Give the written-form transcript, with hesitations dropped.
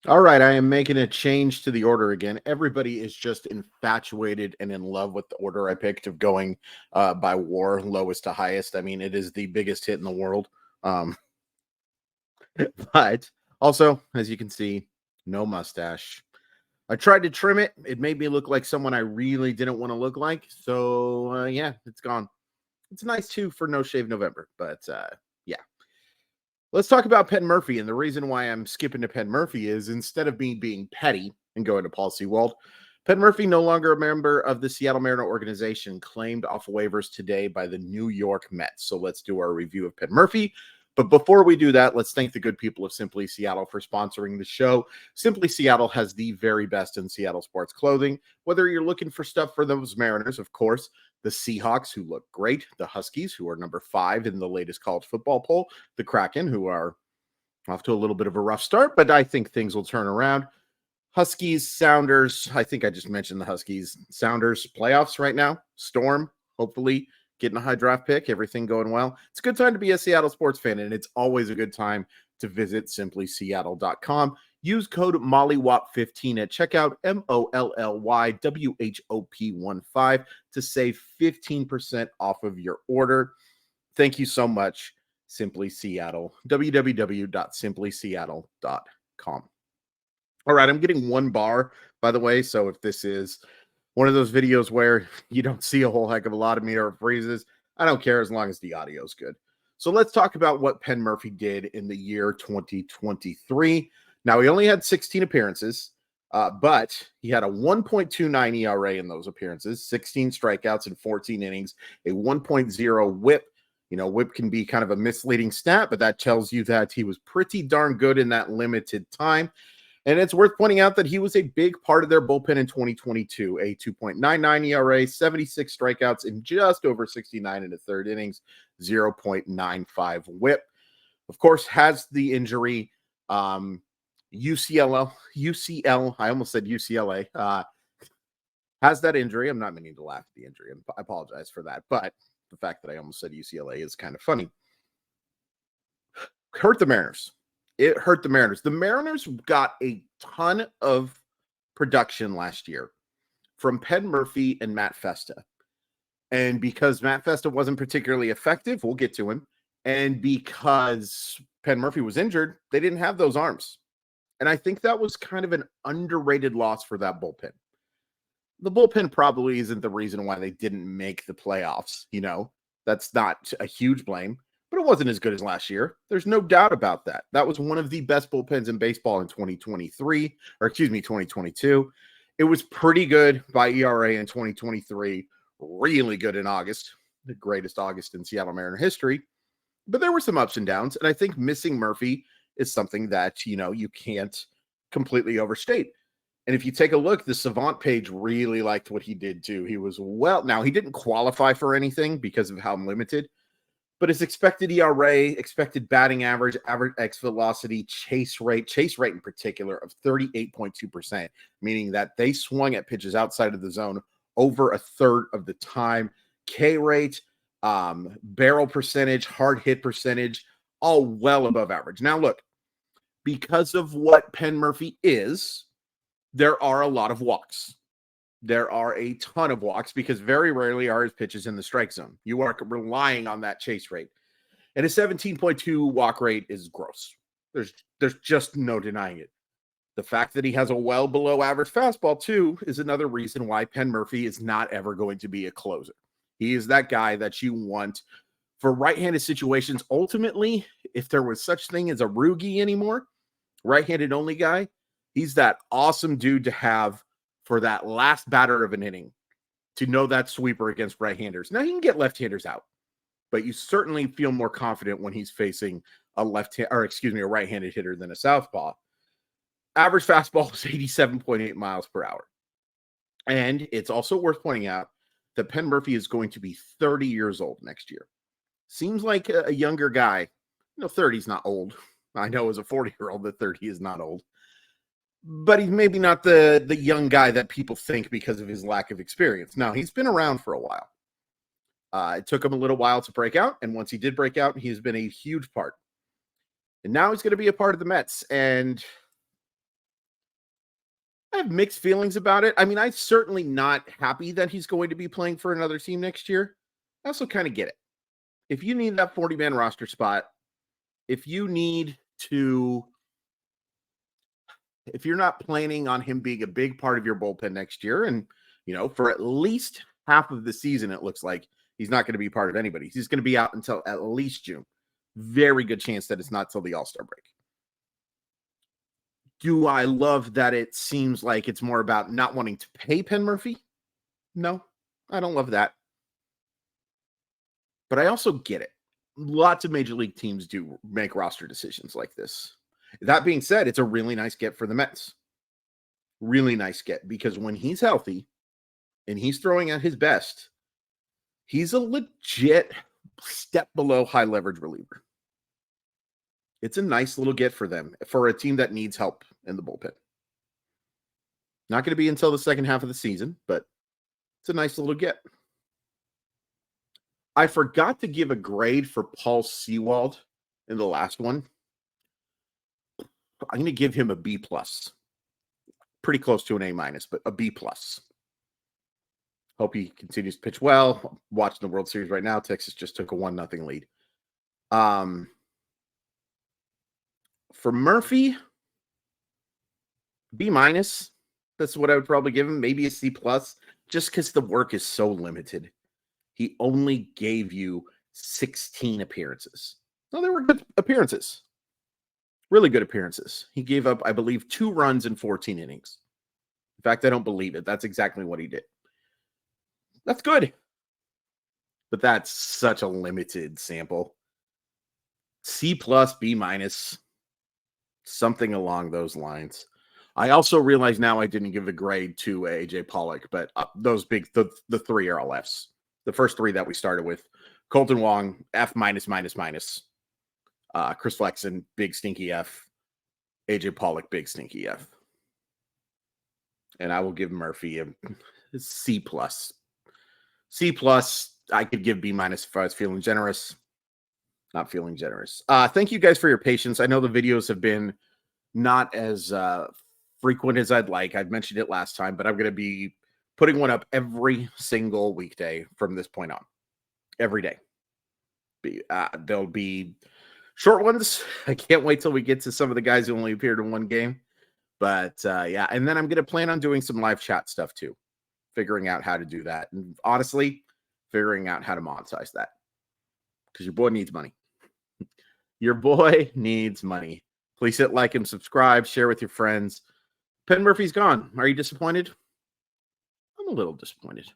All right, I am making a change to the order again. Everybody is just infatuated and in love with the order I picked of going by war, lowest to highest. I mean, it is the biggest hit in the world. Um, but also, as you can see, no mustache. I tried to trim it. It made me look like someone I really didn't want to look like. So, yeah, it's gone. It's nice too for No Shave November. But yeah. Let's talk about Penn Murfee. And the reason why I'm skipping to Penn Murfee is instead of me being petty and going to Paul Sewald, Penn Murfee, no longer a member of the Seattle Mariner organization, claimed off waivers today by the New York Mets. So let's do our review of Penn Murfee. But before we do that, let's thank the good people of Simply Seattle for sponsoring the show. Simply Seattle has the very best in Seattle sports clothing. Whether you're looking for stuff for those Mariners, of course, the Seahawks, who look great, the Huskies, who are number 5 in the latest college football poll, the Kraken, who are off to a little bit of a rough start, but I think things will turn around. Huskies, Sounders. I think I just mentioned the Huskies, Sounders playoffs right now. Storm, hopefully getting a high draft pick, everything going well. It's a good time to be a Seattle sports fan, and it's always a good time to visit simplyseattle.com. Use code MOLLYWOP15 at checkout, MOLLYWHOP15 to save 15% off of your order. Thank you so much, Simply Seattle, www.simplyseattle.com. All right, I'm getting one bar, by the way. So if this is one of those videos where you don't see a whole heck of a lot of me or phrases, I don't care as long as the audio is good. So let's talk about what Penn Murfee did in the year 2023. Now, he only had 16 appearances, but he had a 1.29 ERA in those appearances, 16 strikeouts in 14 innings, a 1.0 whip. You know, whip can be kind of a misleading stat, but that tells you that he was pretty darn good in that limited time. And it's worth pointing out that he was a big part of their bullpen in 2022, a 2.99 ERA, 76 strikeouts in just over 69 in the third innings, 0.95 whip. Of course, has the injury, UCL, I almost said UCLA, has that injury. I'm not meaning to laugh at the injury. I apologize for that. But the fact that I almost said UCLA is kind of funny. Hurt the Mariners. It hurt the Mariners. The Mariners got a ton of production last year from Penn Murfee and Matt Festa. And because Matt Festa wasn't particularly effective, we'll get to him. And because Penn Murfee was injured, they didn't have those arms. And I think that was kind of an underrated loss for that bullpen. The bullpen probably isn't the reason why they didn't make the playoffs. You know, that's not a huge blame, but it wasn't as good as last year. There's no doubt about that. That was one of the best bullpens in baseball in 2023, or excuse me, 2022. It was pretty good by ERA in 2023, really good in August, the greatest August in Seattle Mariner history. But there were some ups and downs, and I think missing Murfee is something that, you know, you can't completely overstate. And if you take a look, the Savant page really liked what he did too. He was now he didn't qualify for anything because of how limited, but his expected ERA, expected batting average, average X velocity, chase rate in particular of 38.2%, meaning that they swung at pitches outside of the zone over a third of the time. K rate, barrel percentage, hard hit percentage, all well above average. Now, look, because of what Penn Murfee is, there are a lot of walks. There are a ton of walks because very rarely are his pitches in the strike zone. You are relying on that chase rate. And a 17.2 walk rate is gross. There's just no denying it. The fact that he has a well below average fastball, too, is another reason why Penn Murfee is not ever going to be a closer. He is that guy that you want for right-handed situations. Ultimately, if there was such thing as a Rugi anymore, right-handed only guy, he's that awesome dude to have for that last batter of an inning to know that sweeper against right-handers. Now, he can get left-handers out, but you certainly feel more confident when he's facing a right-handed hitter than a southpaw. Average fastball is 87.8 miles per hour. And it's also worth pointing out that Penn Murfee is going to be 30 years old next year. Seems like a younger guy. You know, 30 is not old. I know as a 40-year-old that 30 is not old. But he's maybe not the young guy that people think because of his lack of experience. Now, he's been around for a while. It took him a little while to break out, and once he did break out, he's been a huge part. And now he's going to be a part of the Mets. And I have mixed feelings about it. I mean, I'm certainly not happy that he's going to be playing for another team next year. I also kind of get it. If you need that 40-man roster spot, if you need to, if you're not planning on him being a big part of your bullpen next year, and, for at least half of the season, it looks like he's not going to be part of anybody. He's going to be out until at least June. Very good chance that it's not till the All-Star break. Do I love that it seems like it's more about not wanting to pay Penn Murfee? No, I don't love that. But I also get it. Lots of major league teams do make roster decisions like this. That being said, it's a really nice get for the Mets. Really nice get, because when he's healthy and he's throwing at his best, he's a legit step below high leverage reliever. It's a nice little get for them, for a team that needs help in the bullpen. Not going to be until the second half of the season, but it's a nice little get. I forgot to give a grade for Paul Sewald in the last one. I'm going to give him a B+. Pretty close to an A-, but a B+. Hope he continues to pitch well. Watching the World Series right now. Texas just took a 1-0 lead. For Murphy, B-. That's what I would probably give him. Maybe a C+, just because the work is so limited. He only gave you 16 appearances. No, they were good appearances. Really good appearances. He gave up, I believe, 2 runs in 14 innings. In fact, I don't believe it. That's exactly what he did. That's good. But that's such a limited sample. C+, B-, something along those lines. I also realize now I didn't give a grade to AJ Pollock, but those the 3 are all Fs. The first 3 that we started with: Colton Wong, F-, Chris Flexen, big stinky F. AJ Pollock, big stinky F. And I will give Murphy a C+. C+, I could give B- if I was feeling generous. Not feeling generous. Thank you guys for your patience. I know the videos have been not as frequent as I'd like. I've mentioned it last time, but I'm going to be putting one up every single weekday from this point on. Every day. There'll be short ones. I can't wait till we get to some of the guys who only appeared in one game. But yeah, and then I'm going to plan on doing some live chat stuff too. Figuring out how to do that. And honestly, figuring out how to monetize that. Because your boy needs money. Your boy needs money. Please hit like and subscribe. Share with your friends. Penn Murfee's gone. Are you disappointed? I'm a little disappointed.